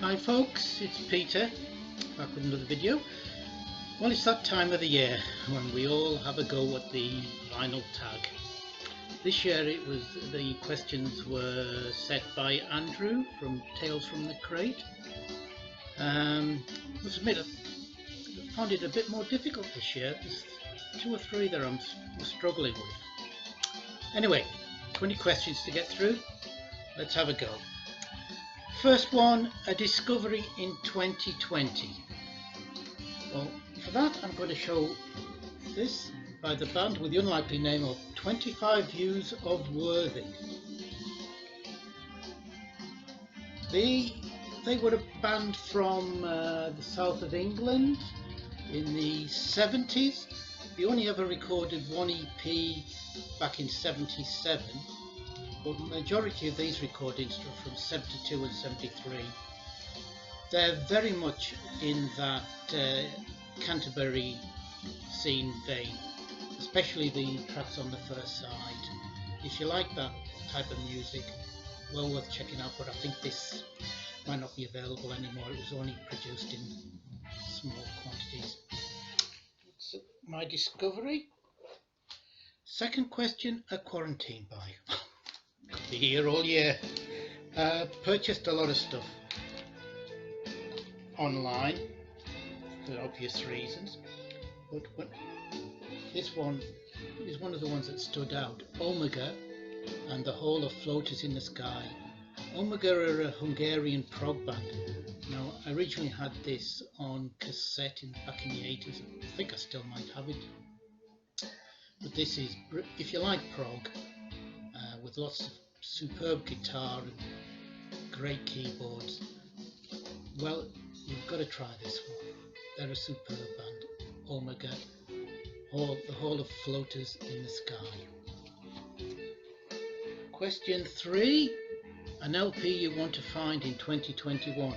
Hi folks, it's Peter, back with another video. Well, it's that time of the year when we all have a go at the vinyl tag. This year the questions were set by Andrew from Tales from the Crate. I must admit I found it a bit more difficult this year. There's 2 or 3 that I'm struggling with. Anyway, 20 questions to get through. Let's have a go. First one, a discovery in 2020. Well, for that I'm going to show this by the band with the unlikely name of 25 Views of Worthy. They were a band from the south of England in the 70s. They only ever recorded one EP back in 77. But the majority of these recordings are from 72 and 73. They're very much in that Canterbury scene vein, especially the tracks on the first side. If you like that type of music, well worth checking out, but I think this might not be available anymore. It was only produced in small quantities. It's my discovery. Second question, a quarantine buy. Be here all year. Purchased a lot of stuff online for obvious reasons, but this one is one of the ones that stood out. Omega and the Hall of Floaters in the Sky. Omega are a Hungarian prog band. Now, I originally had this on cassette back in the 80s. I think I still might have it. But this is, if you like prog, with lots of superb guitar and great keyboards, well, you've got to try this one. They're a superb band. Omega, the Hall of Floaters in the Sky. Question 3, an LP you want to find in 2021.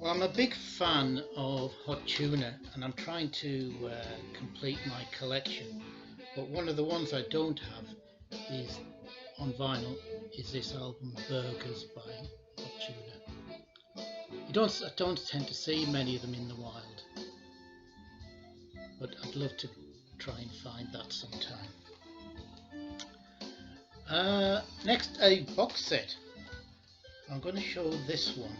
Well, I'm a big fan of Hot Tuna and I'm trying to complete my collection, but one of the ones I don't have is on vinyl is this album Burgers by Hot Tuna. I don't tend to see many of them in the wild, but I'd love to try and find that sometime. Next, a box set. I'm going to show this one.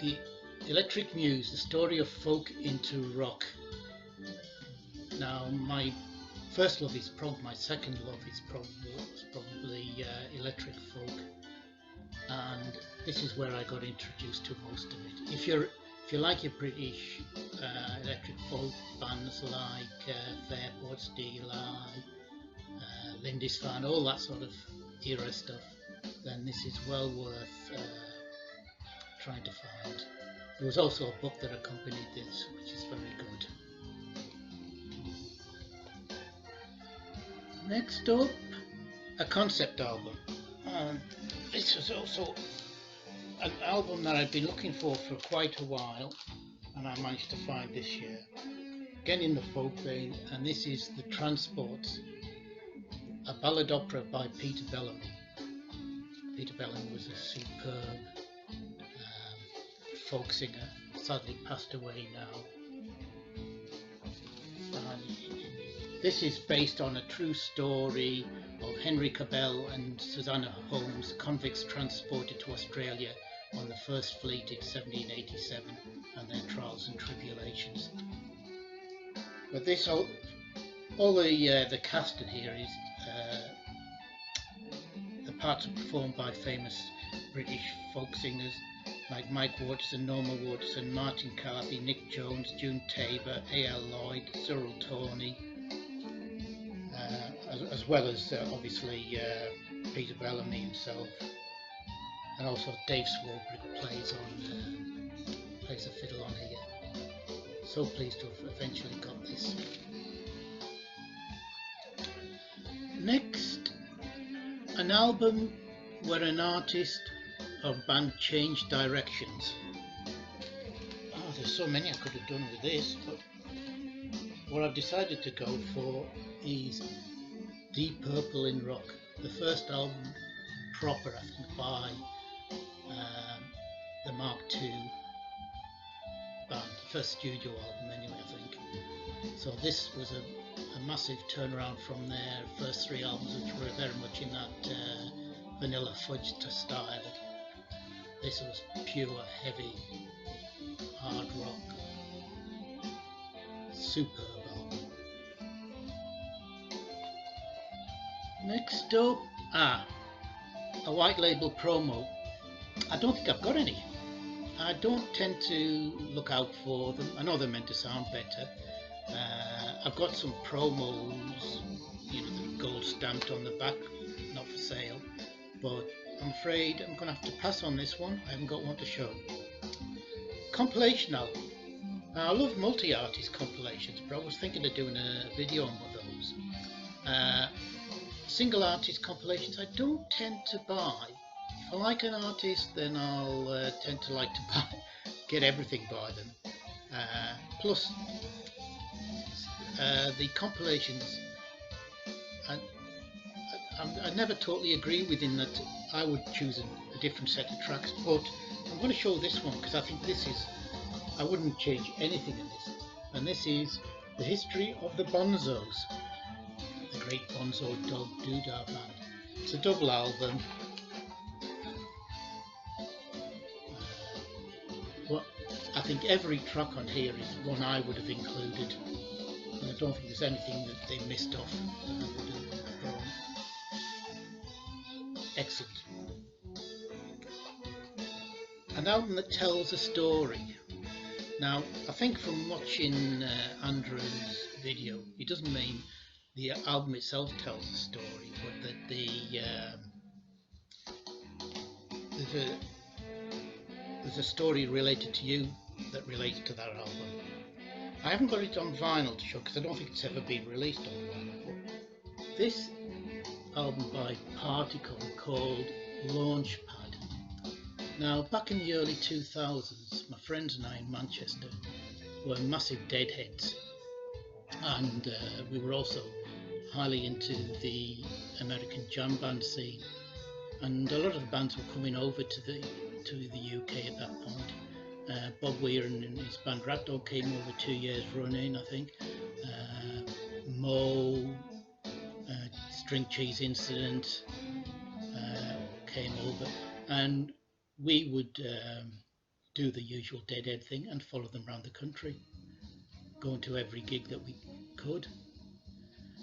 The Electric Muse, the story of folk into rock. Now, my first love is prog, my second love is probably electric folk, and this is where I got introduced to most of it. If you like your British electric folk bands like Fairport, Steel Eye, Lindisfarne, all that sort of era stuff, then this is well worth trying to find. There was also a book that accompanied this, which is very good. Next up, a concept album. This was also an album that I've been looking for quite a while, and I managed to find this year. Again in the folk vein, and this is The Transports, a ballad opera by Peter Bellamy. Peter Bellamy was a superb folk singer, sadly passed away now. This is based on a true story of Henry Cabell and Susanna Holmes, convicts transported to Australia on the First Fleet in 1787, and their trials and tribulations. But this all the cast in here is the parts are performed by famous British folk singers like Mike Waterson, Norma Waterson, Martin Carthy, Nick Jones, June Tabor, A.L. Lloyd, Cyril Tawney, as well as obviously Peter Bellamy himself, and also Dave Swarbrick plays a fiddle on here. So pleased to have eventually got this. Next, an album where an artist or band changed directions. Oh, there's so many I could have done with this, but what I've decided to go for is Deep Purple in rock, the first album proper, I think, by the Mark II band, the first studio album anyway, I think. So this was a massive turnaround from their first three albums, which were very much in that vanilla fudge style. This was pure, heavy, hard rock. Superb album. Next up, a white label promo. I don't think I've got any. I don't tend to look out for them. I know they're meant to sound better. I've got some promos, you know, the gold stamped on the back, not for sale, but I'm afraid I'm going to have to pass on this one. I haven't got one to show. Compilation album. Now, I love multi-artist compilations, but I was thinking of doing a video on one of those. Single artist compilations I don't tend to buy. If I like an artist, then I'll tend to like to get everything by them. Plus, the compilations, I never totally agree with in that I would choose a different set of tracks, but I'm going to show this one because I think this is, I wouldn't change anything in this, and this is the history of the Bonzos, the great Bonzo Dog Doodah band. It's a double album. Well, I think every track on here is one I would have included, and I don't think there's anything that they missed off that I would have thrown. Excellent. An album that tells a story. Now, I think from watching Andrew's video, it doesn't mean the album itself tells a story, but that there's a story related to you that relates to that album. I haven't got it on vinyl to show because I don't think it's ever been released on vinyl. But this album by Particle called Launchpad. Now, back in the early 2000s, my friends and I in Manchester were massive Deadheads, and we were also highly into the American jam band scene, and a lot of the bands were coming over to the UK at that point. Bob Weir and his band Ratdog came over 2 years running, I think. Mo, String Cheese Incident came over, and we would do the usual Deadhead thing and follow them around the country, going to every gig that we could.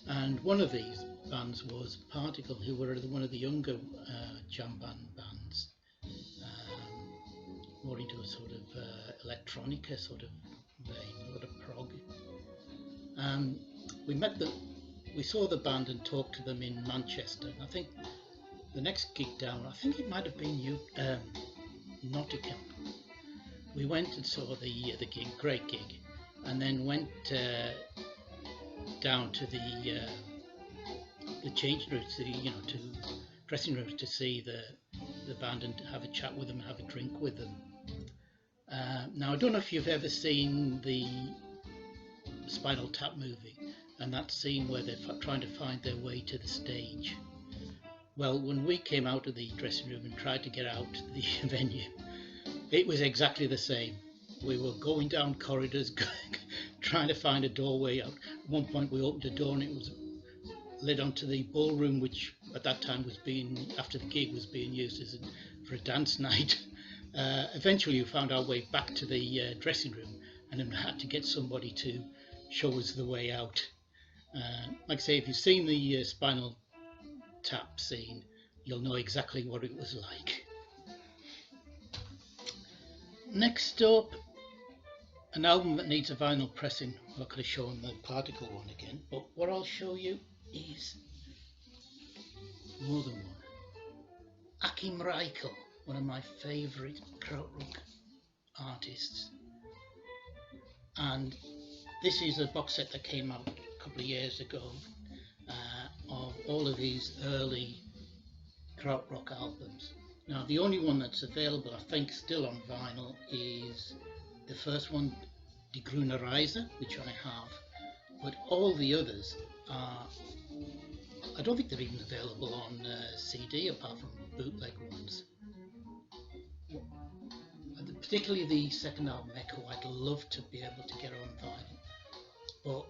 And one of these bands was Particle, who were one of the younger jam band bands, more into a sort of electronica sort of vein, a lot of prog. We saw the band and talked to them in Manchester. And I think the next gig down, I think it might have been Nottingham. We went and saw the gig, great gig, and then went down to the change rooms, to dressing rooms to see the band and have a chat with them and have a drink with them. Now, I don't know if you've ever seen the Spinal Tap movie and that scene where they're trying to find their way to the stage. Well, when we came out of the dressing room and tried to get out to the venue, it was exactly the same. We were going down corridors, trying to find a doorway out. At one point we opened a door and it was led onto the ballroom, which at that time was after the gig, was being used for a dance night. Eventually we found our way back to the dressing room and then had to get somebody to show us the way out. Like I say, if you've seen the Spinal Tap scene, you'll know exactly what it was like. Next up, an album that needs a vinyl pressing. I could have shown the Particle one again, but what I'll show you is more than one. Akim Reichel, one of my favourite krautrock artists, and this is a box set that came out a couple of years ago of all of his early krautrock albums. Now, the only one that's available, I think, still on vinyl is the first one, Die Grüne Reise, which I have, but all the others are, I don't think they're even available on CD apart from bootleg ones. particularly the second album, Echo. I'd love to be able to get on vinyl, but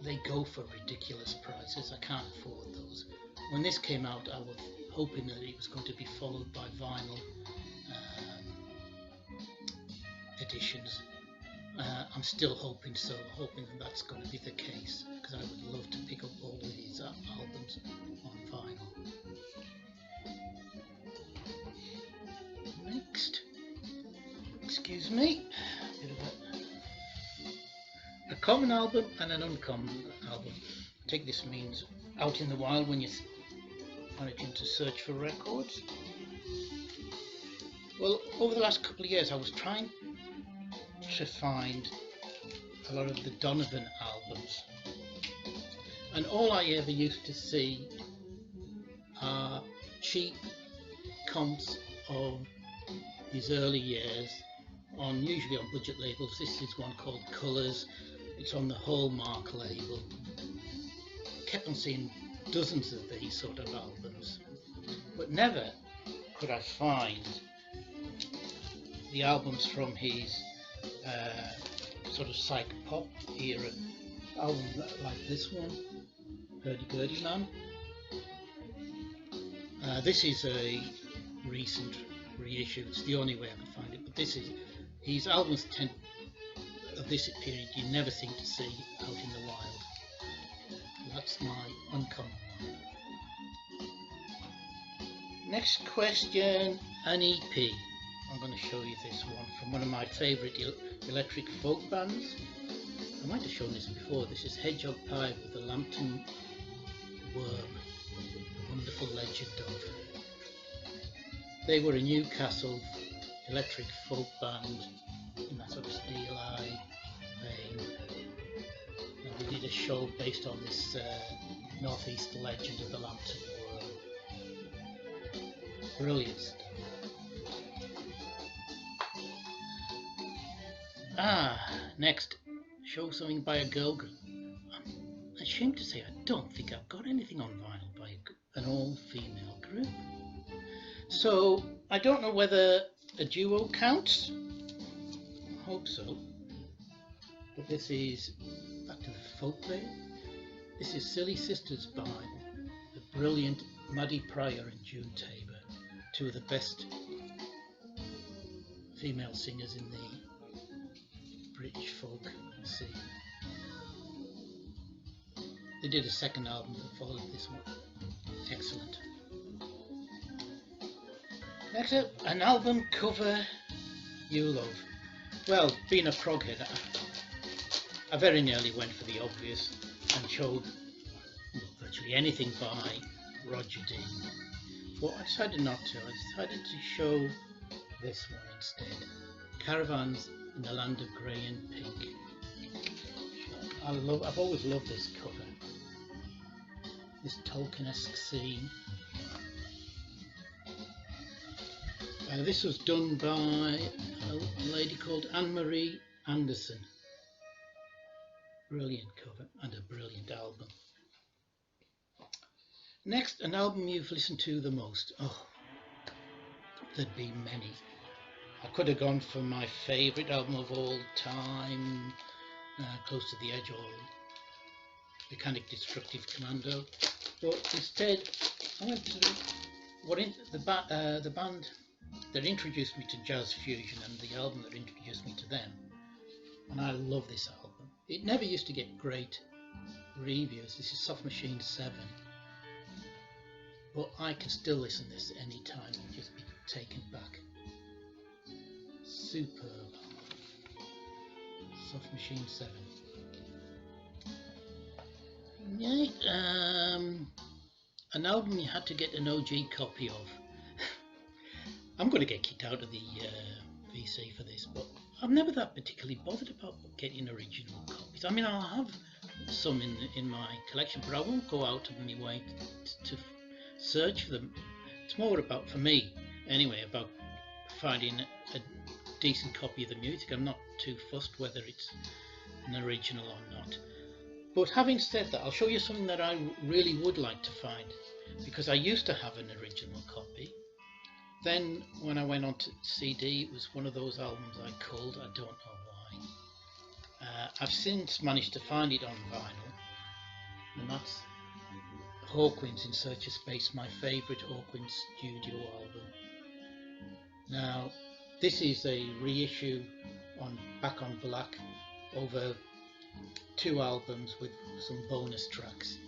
they go for ridiculous prices. I can't afford those. When this came out, I was hoping that it was going to be followed by vinyl editions. I'm still hoping so, hoping that that's going to be the case, because I would love to pick up all these albums on vinyl. Next, excuse me, bit of a common album and an uncommon album. I think this means out in the wild when you're managing to search for records. Well, over the last couple of years I was trying to find a lot of the Donovan albums, and all I ever used to see are cheap comps of his early years, usually on budget labels. This is one called Colours. It's on the Hallmark label. Kept on seeing dozens of these sort of albums, but never could I find the albums from his sort of psych pop era album, like this one, Hurdy Gurdy Man. This is a recent reissue. It's the only way I could find it, but this is his albums of this period you never seem to see out in the wild. That's my uncommon one. Next question, an EP. I'm going to show you this one from one of my favourite electric folk bands. I might have shown this before. This is Hedgehog Pie with the Lambton Worm, the wonderful legend of. They were a Newcastle electric folk band in that sort of Steel Eye vein. And we did a show based on this northeast legend of the Lambton Worm. Brilliant stuff. Next, show something by a girl group. I'm ashamed to say I don't think I've got anything on vinyl by an all-female group. So, I don't know whether a duo counts. I hope so. But this is back to the folk vein. This is Silly Sisters by the brilliant Maddie Pryor and June Tabor, two of the best female singers in the British folk scene. They did a second album that followed this one. Excellent. Next up, an album cover you love. Well, being a proghead, I very nearly went for the obvious and showed virtually anything by Roger Dean. But I decided not to. I decided to show this one instead. Caravans in the Land of Grey and Pink. I've always loved this cover. This Tolkien-esque scene. This was done by a lady called Anne-Marie Anderson. Brilliant cover and a brilliant album. Next, an album you've listened to the most. Oh, there'd be many. I could have gone for my favourite album of all time, Close to the Edge, or Mechanic Destructive Commando, but instead I went to the band that introduced me to jazz fusion and the album that introduced me to them, and I love this album. It never used to get great reviews. This is Soft Machine 7, but I can still listen to this any time and just be taken back. Superb. Soft Machine 7. Right, an album you had to get an OG copy of. I'm going to get kicked out of the VC for this, but I'm never that particularly bothered about getting original copies. I mean, I'll have some in my collection, but I won't go out of my way to search for them. It's more about, for me anyway, about finding a decent copy of the music. I'm not too fussed whether it's an original or not. But having said that, I'll show you something that I really would like to find, because I used to have an original copy. Then when I went on to CD, it was one of those albums I culled. I don't know why. I've since managed to find it on vinyl, and that's Hawkwind's In Search of Space, my favourite Hawkwind studio album. Now, this is a reissue on Back on Black over 2 albums with some bonus tracks.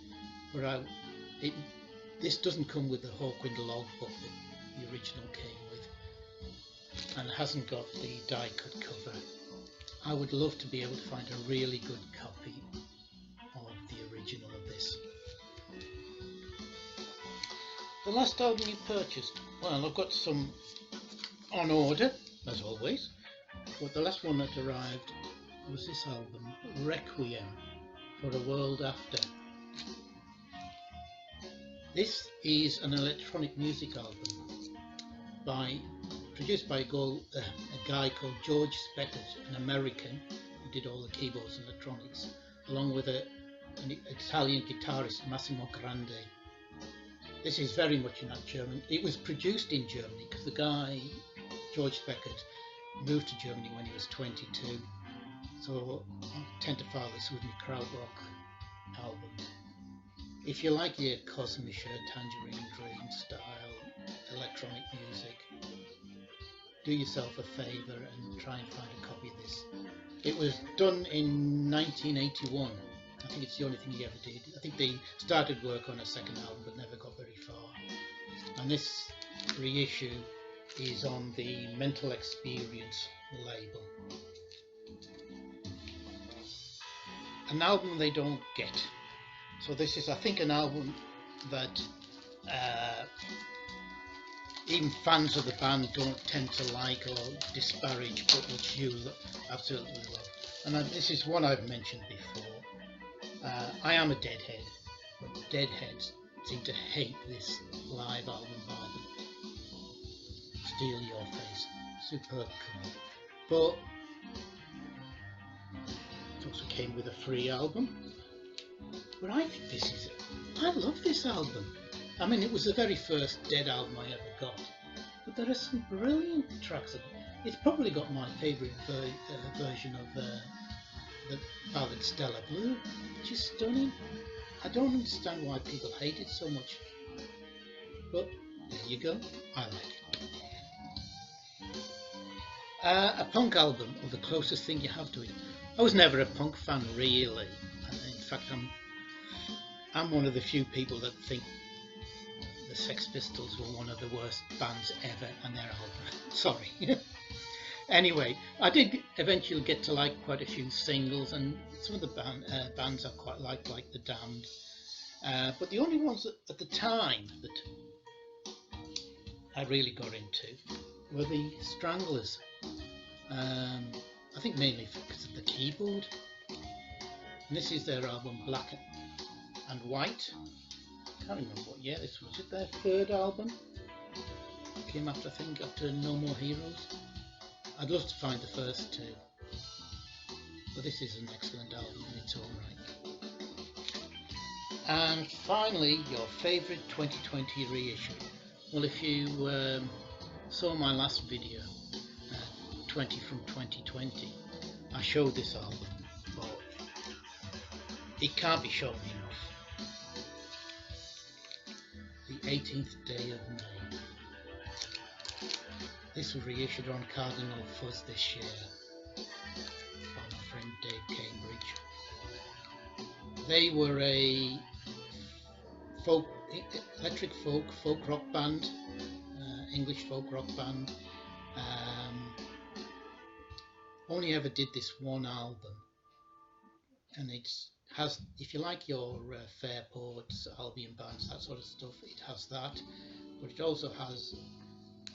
But this doesn't come with the Hawkwind logbook that the original came with, and hasn't got the die-cut cover. I would love to be able to find a really good copy of the original of this. The last album you purchased? Well, I've got some on order, as always, but the last one that arrived was this album, Requiem for a World After. This is an electronic music album produced by a guy called George Speckett, an American who did all the keyboards and electronics, along with an Italian guitarist, Massimo Grande. This is very much in that German. It was produced in Germany because the guy, George Speckett, moved to Germany when he was 22. So I tend to file this with my krautrock albums. If you like your Kosmische, Tangerine Dream style electronic music, do yourself a favour and try and find a copy of this. It was done in 1981. I think it's the only thing he ever did. I think they started work on a second album but never got very far. And this reissue is on the Mental Experience label. An album they don't get. So this is, I think, an album that even fans of the band don't tend to like or disparage, but which you absolutely love. And this is one I've mentioned before. I am a Deadhead, but Deadheads seem to hate this live album by them. Steal Your Face, superb cover. But it also came with a free album. But I think I love this album. I mean, it was the very first Dead album I ever got. But there are some brilliant tracks. It's probably got my favourite version of the ballad Stellar Blue, which is stunning. I don't understand why people hate it so much. But there you go, I like it. A punk album, or the closest thing you have to it. I was never a punk fan, really. In fact, I'm one of the few people that think the Sex Pistols were one of the worst bands ever, and their album. Sorry. Anyway, I did eventually get to like quite a few singles, and some of the bands I quite liked, like The Damned. But the only ones at the time that I really got into were the Stranglers. I think mainly because of the keyboard. And this is their album Black and White. I can't remember what year this was. Was it their third album? Came after, I think, after No More Heroes. I'd love to find the first 2. But this is an excellent album in its own right. And finally, your favourite 2020 reissue. Well, if you saw my last video, 20 from 2020, I showed this album, but it can't be shown enough. The 18th Day of May. This was reissued on Cardinal Fuzz this year by my friend Dave Cambridge. They were a electric folk rock band, English folk rock band. Only ever did this one album, and it has, if you like your Fairports, Albion bands, that sort of stuff, it has that, but it also has,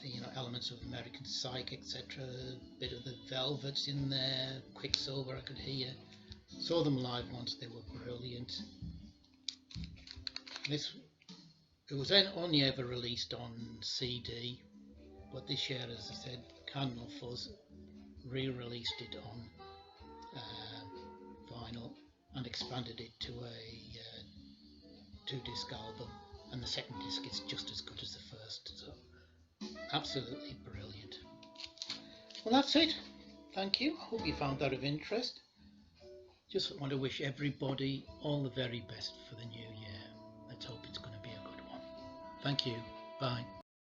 you know, elements of American Psych, etc. A bit of the Velvets in there, Quicksilver I could hear. Saw them live once, they were brilliant. It was only ever released on CD, but this year, as I said, Cardinal Fuzz re-released it on vinyl and expanded it to a 2-disc album, and the second disc is just as good as the first. So Absolutely brilliant. Well, that's it. Thank you. I hope you found that of interest. Just want to wish everybody all the very best for the new year. Let's hope it's going to be a good one. Thank you. Bye.